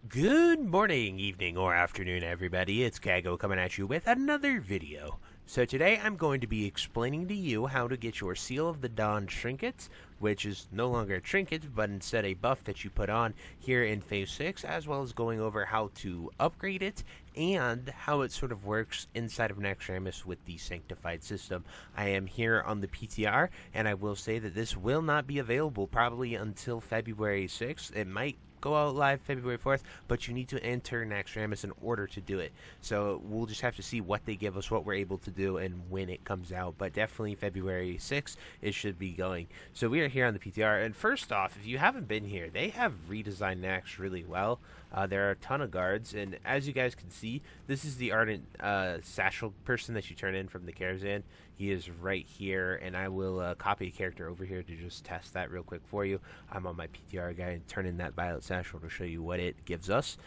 Good morning, evening, or afternoon, everybody. It's Kaghoe coming at you with another video. So today I'm going to be explaining to you how to get your Seal of the Dawn trinket, which is no longer a trinket, but instead a buff that you put on here in Phase 6, as well as going over how to upgrade it and how it sort of works inside of Naxxramas with the Sanctified system. I am here on the PTR, and I will say that this will not be available probably until February 6th. It might go out live February 4th, but you need to enter Naxxramas in order to do it. So we'll just have to see what they give us, what we're able to do, and when it comes out. But definitely February 6th, it should be going. So we are here on the PTR, and first off, if you haven't been here, they have redesigned Naxx really well. There are a ton of guards, and as you guys can see, this is the Ardent Satchel person that you turn in from the caravan. He is right here, and I will copy a character over here to just test that real quick for you. I'm on my PTR guy and turn in that Violet Satchel to show you what it gives us.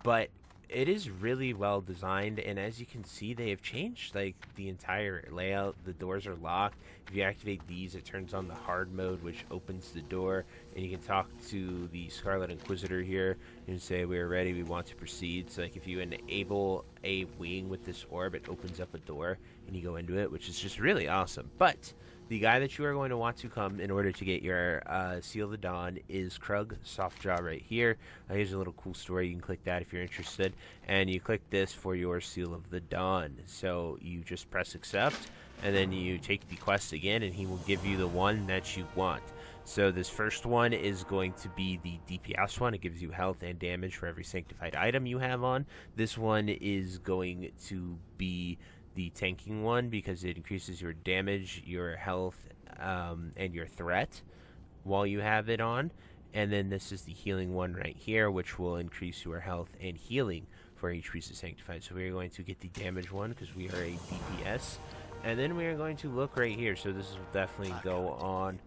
But it is really well designed, and as you can see, they have changed like the entire layout. The doors are locked. If you activate these, it turns on the hard mode, which opens the door, and you can talk to the Scarlet Inquisitor here and say, we're ready, we want to proceed. So like if you enable a wing with this orb, it opens up a door and you go into it, which is just really awesome. But the guy that you are going to want to come in order to get your Seal of the Dawn is Krug Softjaw right here. Here's a little cool story. You can click that if you're interested. And you click this for your Seal of the Dawn. So you just press accept, and then you take the quest again, and he will give you the one that you want. So this first one is going to be the DPS one. It gives you health and damage for every sanctified item you have on. This one is going to be the tanking one because it increases your damage, your health, and your threat while you have it on. And then this is the healing one right here, which will increase your health and healing for each piece of sanctified. So we are going to get the damage one because we are a DPS. And then we are going to look right here. So this will definitely go on.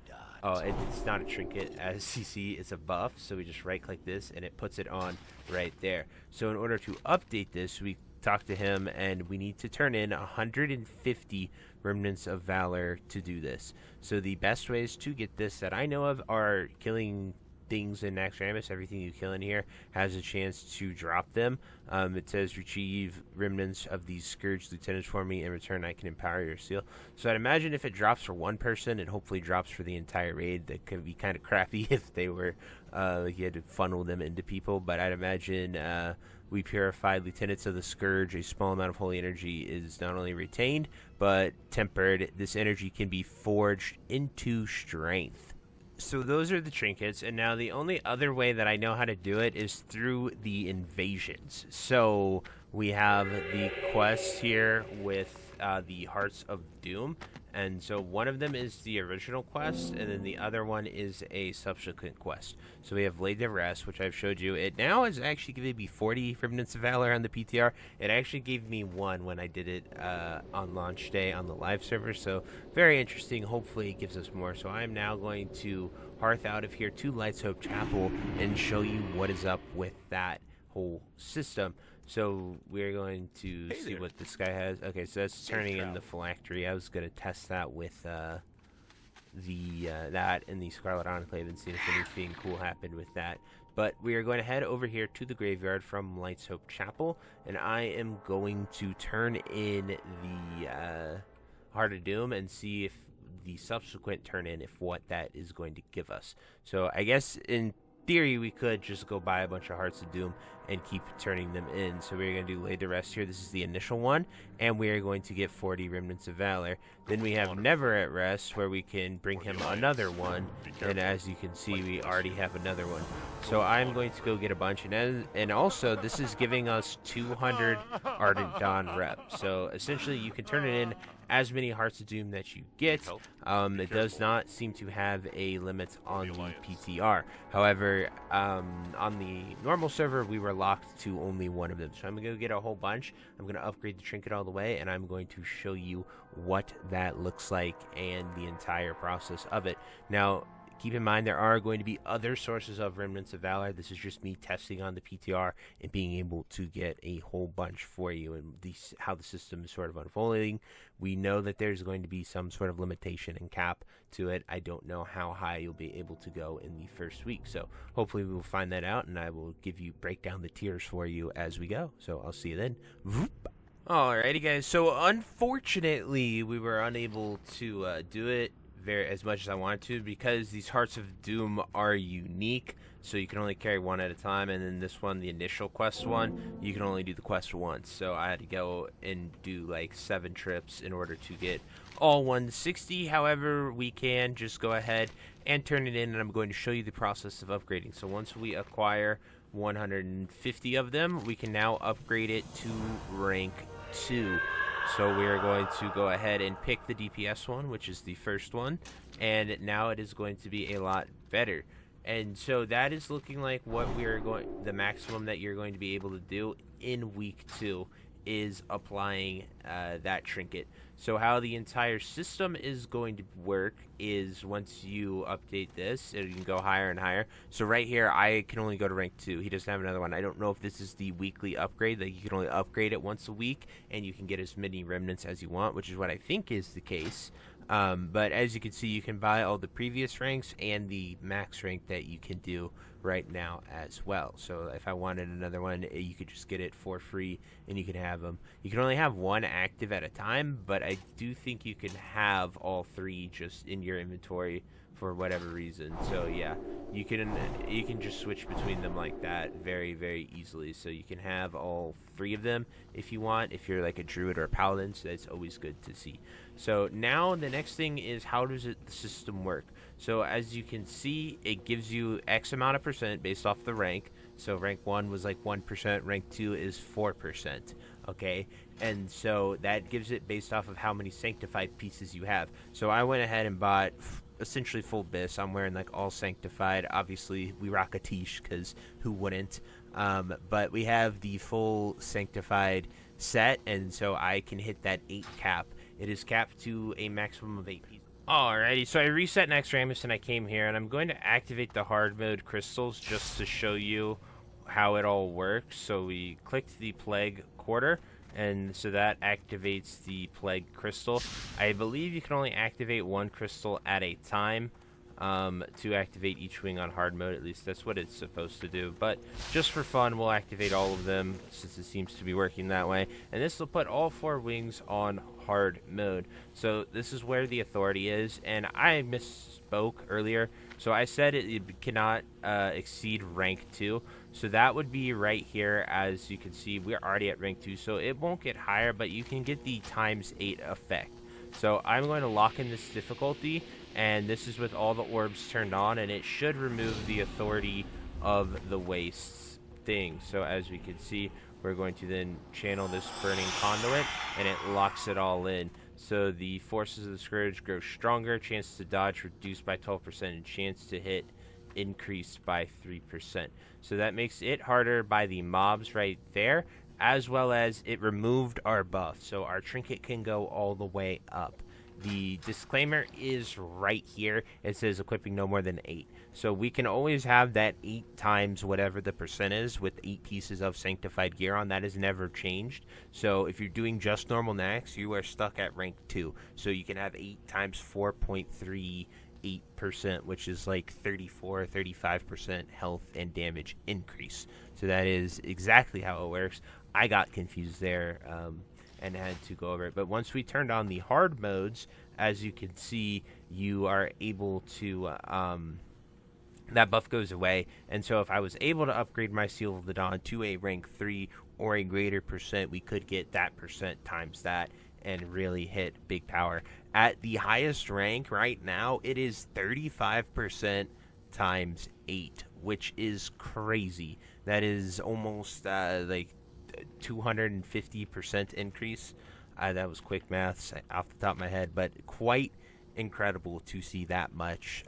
Oh, it's not a trinket, as you see, it's a buff. So we just right click this and it puts it on right there. So in order to update this, we talk to him, and we need to turn in 150 remnants of valor to do this. So the best ways to get this that I know of are killing things in Naxxramas. Everything you kill in here has a chance to drop them. It says retrieve remnants of these scourged lieutenants for me. In return, I can empower your seal. So I'd imagine if it drops for one person, it hopefully drops for the entire raid. That could be kind of crappy if they were you had to funnel them into people. But I'd imagine we purified lieutenants of the scourge. A small amount of holy energy is not only retained but tempered. This energy can be forged into strength. So those are the trinkets, and now the only other way that I know how to do it is through the invasions. So we have the quest here with the Hearts of Doom, and so one of them is the original quest, and then the other one is a subsequent quest. So we have Laid to Rest, which I've showed you. It now is actually giving me 40 Remnants of Valor on the PTR. It actually gave me one when I did it on launch day on the live server, so very interesting. Hopefully it gives us more. So I'm now going to hearth out of here to Light's Hope Chapel and show you what is up with that whole system. So we're going to see what this guy has. Okay, so that's turning in the phylactery. I was going to test that with that in the Scarlet Enclave and see if anything cool happened with that. But we are going to head over here to the graveyard from Light's Hope Chapel, and I am going to turn in the Heart of Doom and see if the subsequent turn in, if what that is going to give us. So I guess in theory we could just go buy a bunch of Hearts of Doom and keep turning them in. So we're going to do Laid to Rest here. This is the initial one, and we are going to get 40 Remnants of Valor. Then we have Never at Rest, where we can bring him another one, and as you can see, we already have another one. So I'm going to go get a bunch, and also this is giving us 200 Ardent Dawn rep. So essentially you can turn it in as many Hearts of Doom that you get. It does not seem to have a limit on the PTR. However, on the normal server, we were locked to only one of them. So I'm going to go get a whole bunch. I'm going to upgrade the trinket all the way, and I'm going to show you what that looks like and the entire process of it. Now, Keep in mind there are going to be other sources of remnants of valor. This is just me testing on the PTR and being able to get a whole bunch for you, and how the system is sort of unfolding. We know that there's going to be some sort of limitation and cap to it. I don't know how high you'll be able to go in the first week, so hopefully we will find that out, and I will break down the tiers for you as we go. So I'll see you then. Alrighty guys, so unfortunately we were unable to do it as much as I wanted to, because these Hearts of Doom are unique, so you can only carry one at a time, and then this one, the initial quest one, you can only do the quest once. So I had to go and do like 7 trips in order to get all 160. However, we can just go ahead and turn it in, and I'm going to show you the process of upgrading. So once we acquire 150 of them, we can now upgrade it to rank 2. So we are going to go ahead and pick the DPS one, which is the first one, and now it is going to be a lot better. And so that is looking like what we are the maximum that you're going to be able to do in week 2 is applying that trinket. So how the entire system is going to work is, once you update this, you can go higher and higher. So right here, I can only go to rank 2. He doesn't have another one. I don't know if this is the weekly upgrade, that you can only upgrade it once a week, and you can get as many remnants as you want, which is what I think is the case. But as you can see, you can buy all the previous ranks and the max rank that you can do right now as well. So if I wanted another one, you could just get it for free, and you can have them. You can only have one active at a time, but I do think you can have all 3 just in your inventory for whatever reason. So yeah, you can just switch between them like that very, very easily. So you can have all 3 of them if you want, if you're like a druid or a paladin. So that's always good to see. So now the next thing is, how does the system work? So as you can see, it gives you X amount of percent based off the rank. So rank 1 was like 1%, rank 2 is 4%, okay? And so that gives it based off of how many sanctified pieces you have. So I went ahead and bought essentially full bis. I'm wearing like all sanctified. Obviously we rock a tish, because who wouldn't? But we have the full sanctified set, and so I can hit that 8 cap. It is capped to a maximum of 8 pieces. Alrighty, so I reset next Ramus and I came here, and I'm going to activate the hard mode crystals just to show you how it all works. So we clicked the plague quarter, and so that activates the plague crystal. I believe you can only activate 1 crystal at a time to activate each wing on hard mode. At least that's what it's supposed to do, but just for fun we'll activate all of them, since it seems to be working that way. And this will put all 4 wings on hard mode. So this is where the authority is, and I misspoke earlier. So I said it cannot exceed rank 2. So that would be right here. As you can see, we're already at rank 2, so it won't get higher, but you can get the ×8 effect. So I'm going to lock in this difficulty, and this is with all the orbs turned on, and it should remove the authority of the wastes thing. So as we can see, we're going to then channel this burning conduit, and it locks it all in. So the forces of the scourge grow stronger, chance to dodge reduced by 12%, and chance to hit increased by 3%. So that makes it harder by the mobs right there, as well as it removed our buff, so our trinket can go all the way up. The disclaimer is right here. It says equipping no more than 8. So we can always have that 8 times whatever the percent is, with 8 pieces of sanctified gear on. That has never changed. So if you're doing just normal nax, you are stuck at rank 2. So you can have 8 times 4.38%, which is like 34-35% health and damage increase. So that is exactly how it works. I got confused there and had to go over it. But once we turned on the hard modes, as you can see, you are able to that buff goes away. And so if I was able to upgrade my Seal of the Dawn to a rank 3 or a greater percent, we could get that percent times that and really hit big power. At the highest rank right now, it is 35% times 8, which is crazy. That is almost like 250% increase. That was quick maths off the top of my head, but quite incredible to see that much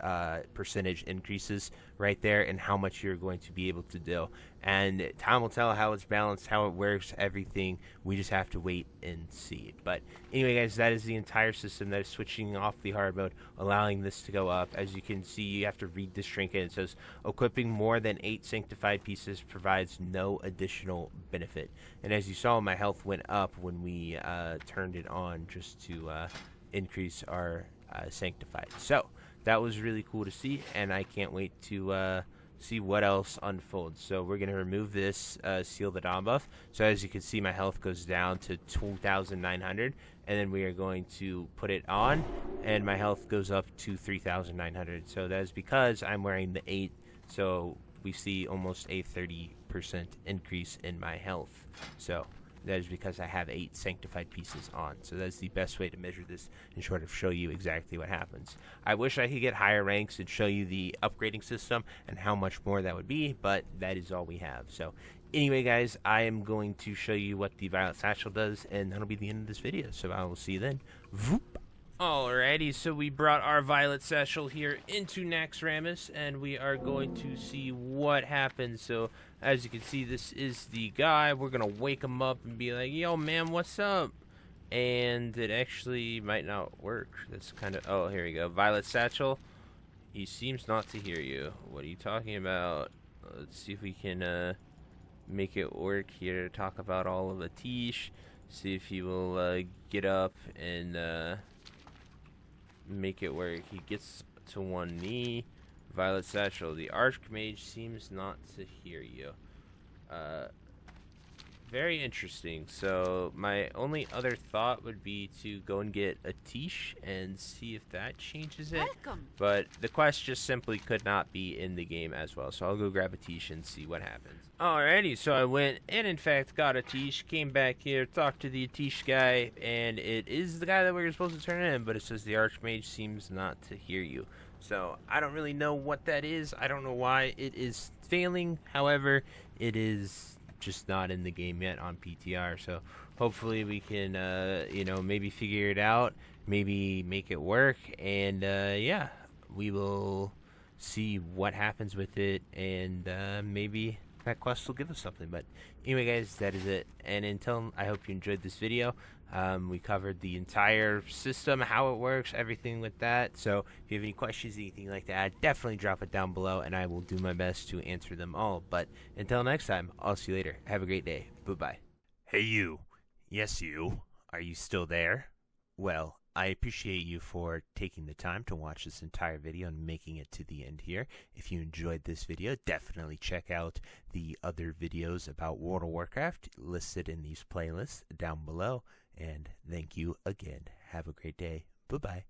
percentage increases right there and how much you're going to be able to do. And time will tell how it's balanced, how it works, everything. We just have to wait and see. But anyway, guys, that is the entire system that is switching off the hard mode, allowing this to go up. As you can see, you have to read this trinket. It says, equipping more than 8 sanctified pieces provides no additional benefit. And as you saw, my health went up when we turned it on just to increase our sanctified. So that was really cool to see, and I can't wait to see what else unfolds. So we're going to remove this Seal the Dawn buff. So as you can see, my health goes down to 2,900, and then we are going to put it on, and my health goes up to 3,900. So that is because I'm wearing the 8, so we see almost a 30% increase in my health. So that is because I have 8 sanctified pieces on. So that's the best way to measure this and sort of show you exactly what happens. I wish I could get higher ranks and show you the upgrading system and how much more that would be, but that is all we have. So anyway, guys, I am going to show you what the Violet Satchel does, and that'll be the end of this video. So I will see you then. Voop. Alrighty, so we brought our Violet Satchel here into Naxxramas, and we are going to see what happens. So, as you can see, this is the guy. We're going to wake him up and be like, yo, man, what's up? And it actually might not work. That's kind of... Oh, here we go. Violet Satchel. He seems not to hear you. What are you talking about? Let's see if we can make it work here to talk about all of Atish. See if he will get up and... make it work. He gets to one knee. Violet Satchel. The Archmage seems not to hear you. Very interesting. So my only other thought would be to go and get Atish and see if that changes it. Welcome. But the quest just simply could not be in the game as well. So I'll go grab Atish and see what happens. Alrighty, so I went and in fact got Atish, came back here, talked to the Atish guy, and it is the guy that we were supposed to turn in, but it says the Archmage seems not to hear you. So I don't really know what that is. I don't know why it is failing. However, it is just not in the game yet on PTR. So hopefully we can, you know, maybe figure it out, maybe make it work, and yeah, we will see what happens with it, and maybe that quest will give us something. But anyway, guys, that is it. And until, I hope you enjoyed this video. We covered the entire system, how it works, everything with that. So if you have any questions, anything like that, definitely drop it down below, and I will do my best to answer them all. But until next time, I'll see you later. Have a great day. Bye-bye. Hey, you. Yes, you. Are you still there? Well, I appreciate you for taking the time to watch this entire video and making it to the end here. If you enjoyed this video, definitely check out the other videos about World of Warcraft listed in these playlists down below. And thank you again. Have a great day. Bye-bye.